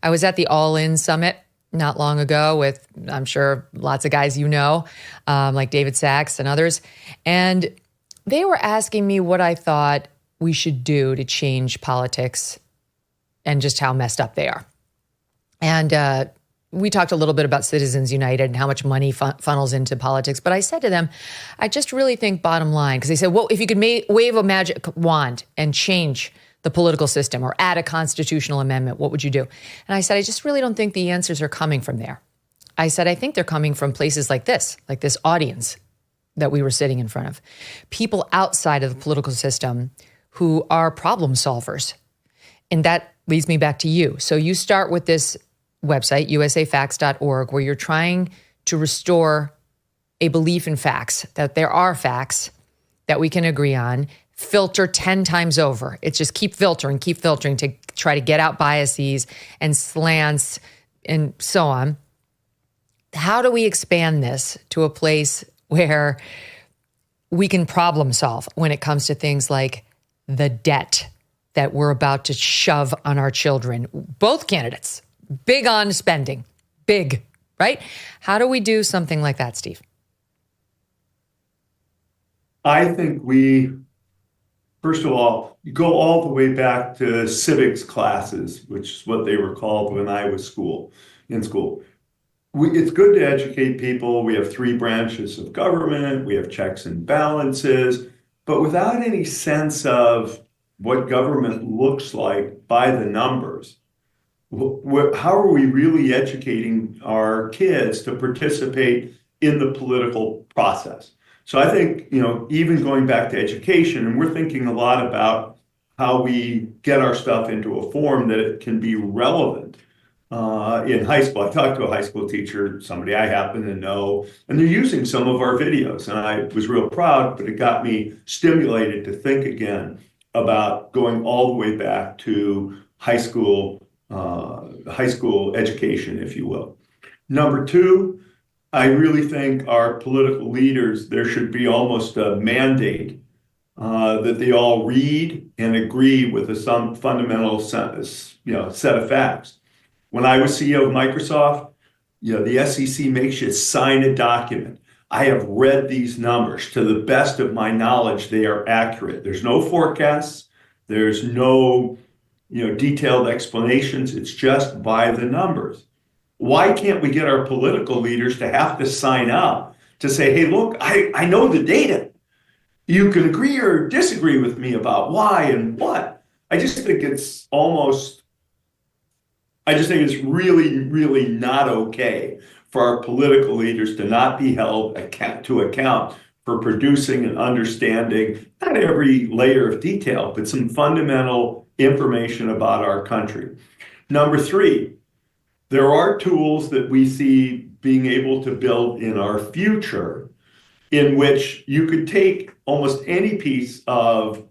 I was at the All In Summit not long ago with, I'm sure, lots of guys like David Sachs and others. And they were asking me what I thought we should do to change politics and just how messed up they are. And we talked a little bit about Citizens United and how much money funnels into politics. But I said to them, I just really think bottom line, because they said, well, if you could wave a magic wand and change the political system or add a constitutional amendment, what would you do? And I said, I just really don't think the answers are coming from there. I said, I think they're coming from places like this audience that we were sitting in front of. People outside of the political system who are problem solvers. And that leads me back to you. So you start with this website, USAFacts.org, where you're trying to restore a belief in facts, that there are facts that we can agree on, filter 10 times over. It's just keep filtering to try to get out biases and slants and so on. How do we expand this to a place where we can problem solve when it comes to things like the debt that we're about to shove on our children? Both candidates, big on spending, big, right? How do we do something like that, Steve? I think first of all, you go all the way back to civics classes, which is what they were called when I was in school. It's good to educate people. We have 3 branches of government. We have checks and balances, but without any sense of what government looks like by the numbers, how are we really educating our kids to participate in the political process? So I think, even going back to education, and we're thinking a lot about how we get our stuff into a form that it can be relevant in high school. I talked to a high school teacher, somebody I happen to know, and they're using some of our videos. And I was real proud, but it got me stimulated to think again about going all the way back to high school education, if you will. Number 2, I really think our political leaders, there should be almost a mandate that they all read and agree with some fundamental set of facts. When I was CEO of Microsoft, the SEC makes you sign a document. I have read these numbers. To the best of my knowledge, they are accurate. There's no forecasts. There's no detailed explanations. It's just by the numbers. Why can't we get our political leaders to have to sign up to say, hey, look, I know the data. You can agree or disagree with me about why and what. I just think it's really, really not okay for our political leaders to not be held to account for producing and understanding not every layer of detail, but some fundamental information about our country. Number 3, there are tools that we see being able to build in our future in which you could take almost any piece of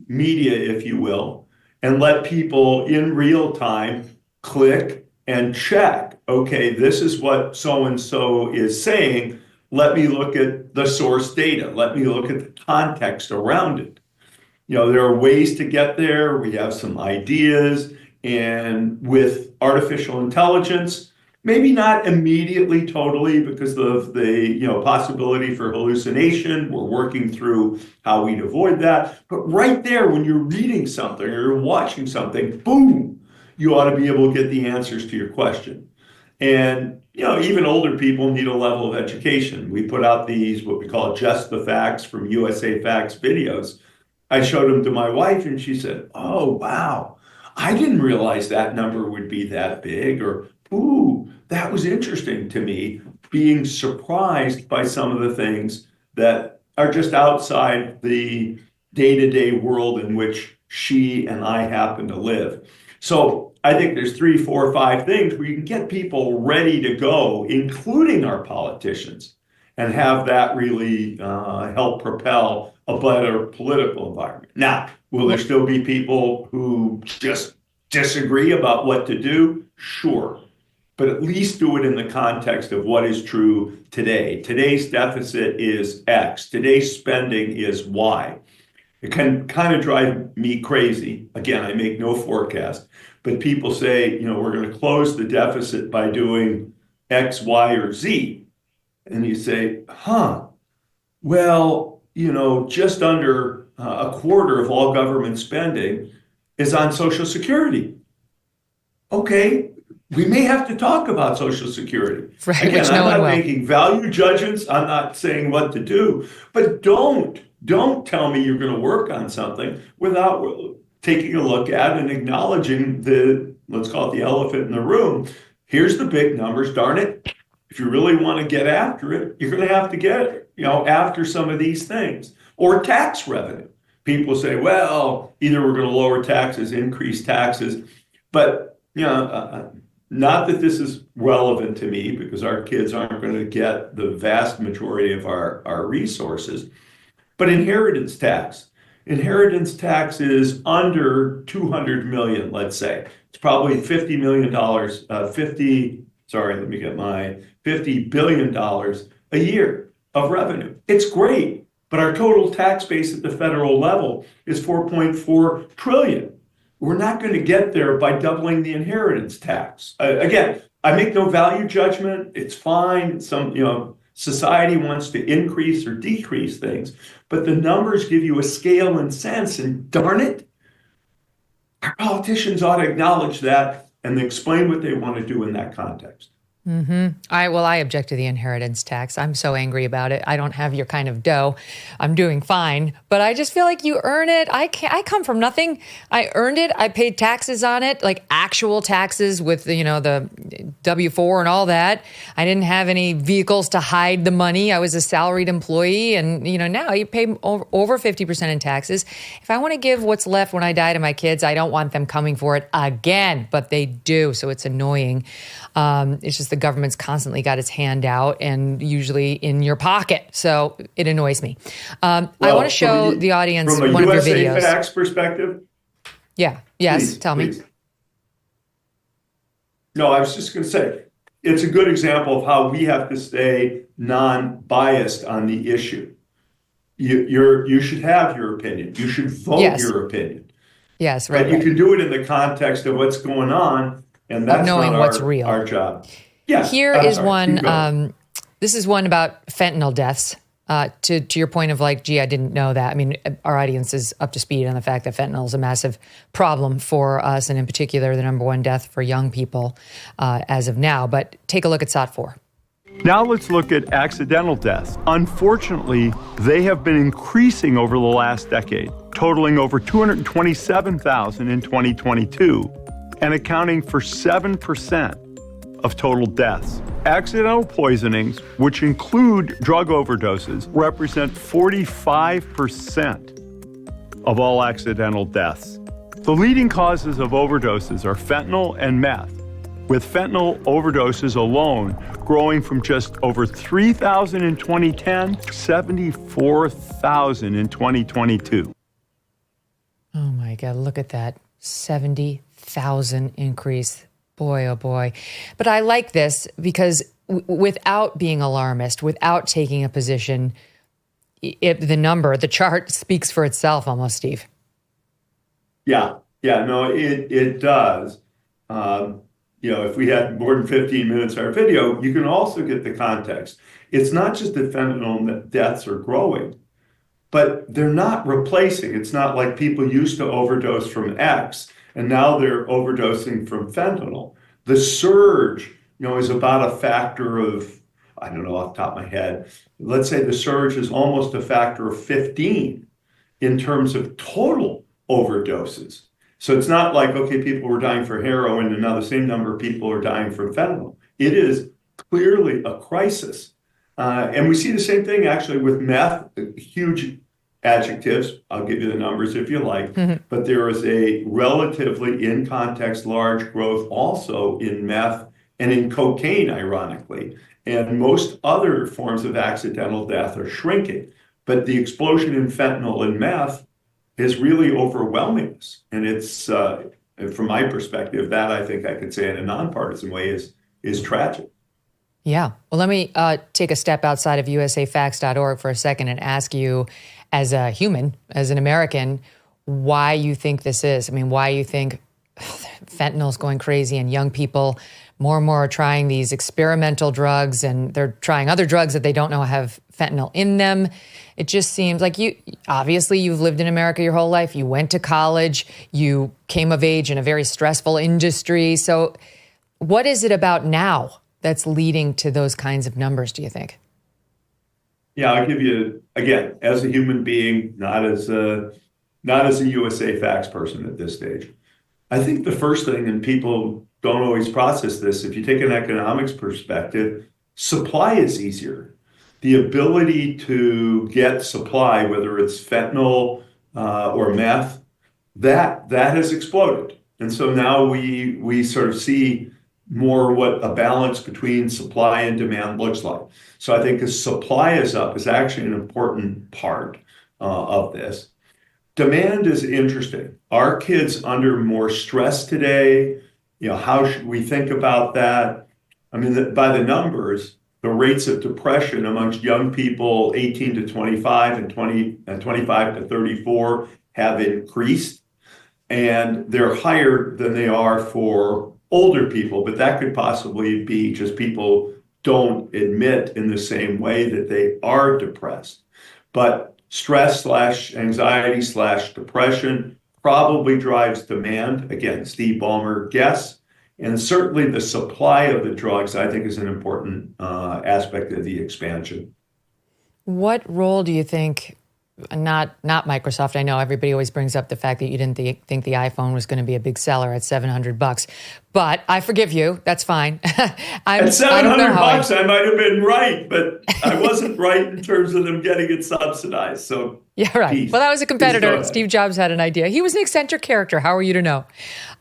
media, if you will, and let people in real time click and check, okay, this is what so-and-so is saying. Let me look at the source data. Let me look at the context around it. There are ways to get there. We have some ideas. And with artificial intelligence, maybe not immediately totally because of the possibility for hallucination. We're working through how we'd avoid that. But right there, when you're reading something or you're watching something, boom, you ought to be able to get the answers to your question. And even older people need a level of education. We put out these, what we call Just the Facts from USAFacts videos. I showed them to my wife and she said, oh, wow, I didn't realize that number would be that big, or, ooh, that was interesting to me, being surprised by some of the things that are just outside the day-to-day world in which she and I happen to live. So I think there's 3, 4, 5 things where you can get people ready to go, including our politicians, and have that really help propel a better political environment. Now, will there still be people who just disagree about what to do? Sure. But at least do it in the context of what is true today. Today's deficit is X. Today's spending is Y. It can kind of drive me crazy. Again, I make no forecast. but people say, we're going to close the deficit by doing X, Y, or Z. And you say, well, just under a quarter of all government spending is on Social Security. Okay, we may have to talk about Social Security. Right, Again, which no one I'm will. not making value judgments. I'm not saying what to do, but don't tell me you're going to work on something without taking a look at and acknowledging let's call it the elephant in the room. Here's the big numbers, darn it. If you really want to get after it, you're going to have to get, after some of these things. Or tax revenue. People say, well, either we're going to lower taxes, increase taxes, but not that this is relevant to me because our kids aren't going to get the vast majority of our resources. But inheritance tax. Inheritance tax is under 200 million, let's say. It's probably $50 million, $50 billion a year of revenue. It's great, but our total tax base at the federal level is 4.4 trillion. We're not going to get there by doubling the inheritance tax. Again, I make no value judgment. It's fine. Society wants to increase or decrease things, but the numbers give you a scale and sense, and darn it, our politicians ought to acknowledge that and explain what they want to do in that context. I object to the inheritance tax. I'm so angry about it. I don't have your kind of dough. I'm doing fine, but I just feel like you earn it. I come from nothing. I earned it. I paid taxes on it, like actual taxes with the W-4 and all that. I didn't have any vehicles to hide the money. I was a salaried employee, and now you pay over 50% in taxes. If I want to give what's left when I die to my kids, I don't want them coming for it again, but they do. So it's annoying. It's just the government's constantly got its hand out and usually in your pocket. So it annoys me. I want to show the audience one of your videos. From a USAFacts perspective? Yeah. Yes. Please, tell please. me. No, I was just going to say, it's a good example of how we have to stay non-biased on the issue. You should have your opinion. You should vote your opinion. Yes, right. But you can do it in the context of what's going on. And that's knowing not what's real. Our job. Yeah. Here is one. This is one about fentanyl deaths. To your point of I didn't know that. I mean, our audience is up to speed on the fact that fentanyl is a massive problem for us, and in particular, the number one death for young people as of now. But take a look at SOT4. Now let's look at accidental deaths. Unfortunately, they have been increasing over the last decade, totaling over 227,000 in 2022. And accounting for 7% of total deaths. Accidental poisonings, which include drug overdoses, represent 45% of all accidental deaths. The leading causes of overdoses are fentanyl and meth, with fentanyl overdoses alone growing from just over 3,000 in 2010 to 74,000 in 2022. Oh my God, look at that. 70,000 increase. Boy, oh boy. But I like this because without being alarmist, without taking a position, the chart speaks for itself almost, Steve. Yeah, no, it does. If we had more than 15 minutes of our video, you can also get the context. It's not just that fentanyl deaths are growing, but they're not replacing. It's not like people used to overdose from X and now they're overdosing from fentanyl. The surge, is about a factor of, I don't know off the top of my head, let's say the surge is almost a factor of 15 in terms of total overdoses. So it's not like, okay, people were dying for heroin and now the same number of people are dying from fentanyl. It is clearly a crisis. And we see the same thing actually with meth, huge adjectives. I'll give you the numbers if you like, but there is a relatively in context large growth also in meth and in cocaine, ironically. And most other forms of accidental death are shrinking. But the explosion in fentanyl and meth is really overwhelming us. And it's, from my perspective, that I think I could say in a nonpartisan way is tragic. Yeah. Well, let me take a step outside of USAFacts.org for a second and ask you, as a human, as an American, why you think this is. I mean, why you think fentanyl's going crazy and young people more and more are trying these experimental drugs, and they're trying other drugs that they don't know have fentanyl in them. It just seems like you've lived in America your whole life. You went to college. You came of age in a very stressful industry. So what is it about now that's leading to those kinds of numbers, do you think? Yeah, I'll give you, again, as a human being, not as a USAFacts person at this stage. I think the first thing, and people don't always process this, if you take an economics perspective, supply is easier. The ability to get supply, whether it's fentanyl or meth, that has exploded. And so now we sort of see more what a balance between supply and demand looks like. So I think as supply is up is actually an important part of this. Demand is interesting. Are kids under more stress today? How should we think about that? I mean, by the numbers, the rates of depression amongst young people 18 to 25 and 25 to 34 have increased, and they're higher than they are for older people, but that could possibly be just people don't admit in the same way that they are depressed. But stress / anxiety / depression probably drives demand. Again, Steve Ballmer guess. And certainly the supply of the drugs, I think, is an important aspect of the expansion. What role do you think, not Microsoft, I know everybody always brings up the fact that you didn't think the iPhone was going to be a big seller at $700, but I forgive you. That's fine. At $700, I might have been right, but I wasn't right in terms of them getting it subsidized. So yeah, right. Well, that was a competitor. Steve Jobs had an idea. He was an eccentric character. How are you to know?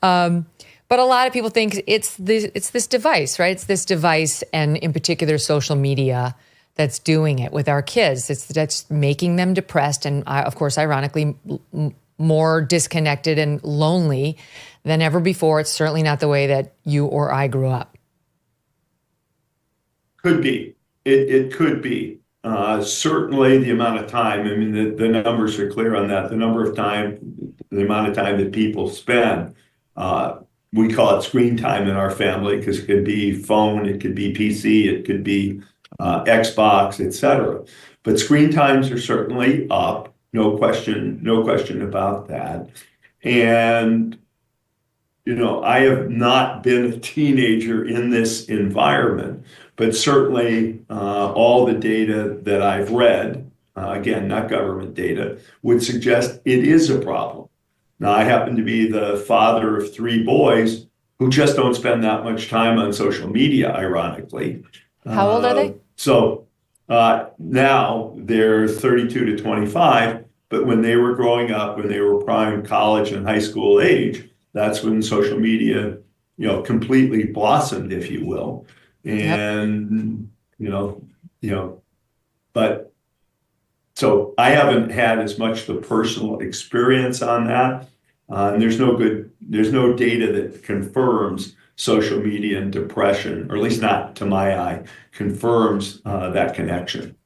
But a lot of people think it's this device, right? It's this device, and in particular, social media, that's doing it with our kids. That's making them depressed and, of course, ironically, more disconnected and lonely than ever before. It's certainly not the way that you or I grew up. Could be. It could be. Certainly the amount of time, I mean, the numbers are clear on that. The amount of time that people spend. We call it screen time in our family because it could be phone, it could be PC, it could be Xbox, etc. But screen times are certainly up, no question about that. And I have not been a teenager in this environment, but certainly all the data that I've read, again, not government data, would suggest it is a problem. Now, I happen to be the father of 3 boys who just don't spend that much time on social media, ironically. How old are they? So now they're 32 to 25, but when they were growing up, when they were prime college and high school age, that's when social media, completely blossomed, if you will. And, but so I haven't had as much the personal experience on that. And there's no data that confirms social media and depression, or at least not to my eye, confirms that connection.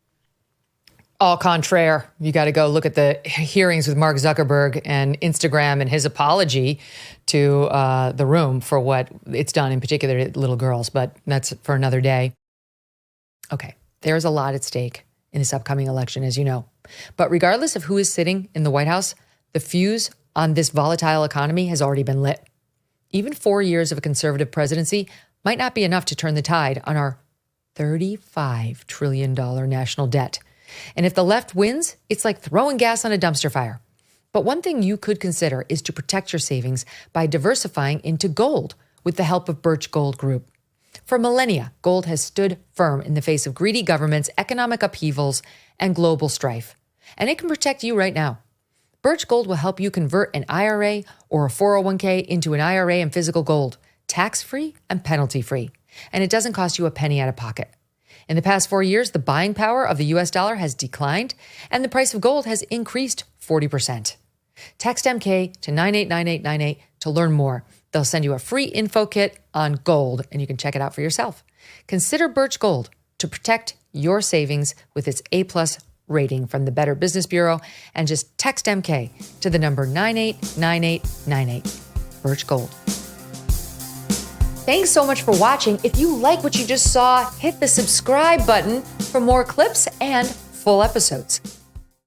Au contraire, you got to go look at the hearings with Mark Zuckerberg and Instagram and his apology to the room for what it's done, in particular to little girls, but that's for another day. Okay, there's a lot at stake in this upcoming election, as you know. But regardless of who is sitting in the White House, the fuse on this volatile economy has already been lit. Even 4 years of a conservative presidency might not be enough to turn the tide on our $35 trillion national debt. And if the left wins, it's like throwing gas on a dumpster fire. But one thing you could consider is to protect your savings by diversifying into gold with the help of Birch Gold Group. For millennia, gold has stood firm in the face of greedy governments, economic upheavals, and global strife. And it can protect you right now. Birch Gold will help you convert an IRA or a 401k into an IRA in physical gold, tax-free and penalty-free. And it doesn't cost you a penny out of pocket. In the past 4 years, the buying power of the US dollar has declined, and the price of gold has increased 40%. Text MK to 989898 to learn more. They'll send you a free info kit on gold, and you can check it out for yourself. Consider Birch Gold to protect your savings with its A+ rating from the Better Business Bureau, and just text MK to the number 989898. Birch Gold. Thanks so much for watching. If you like what you just saw, hit the subscribe button for more clips and full episodes.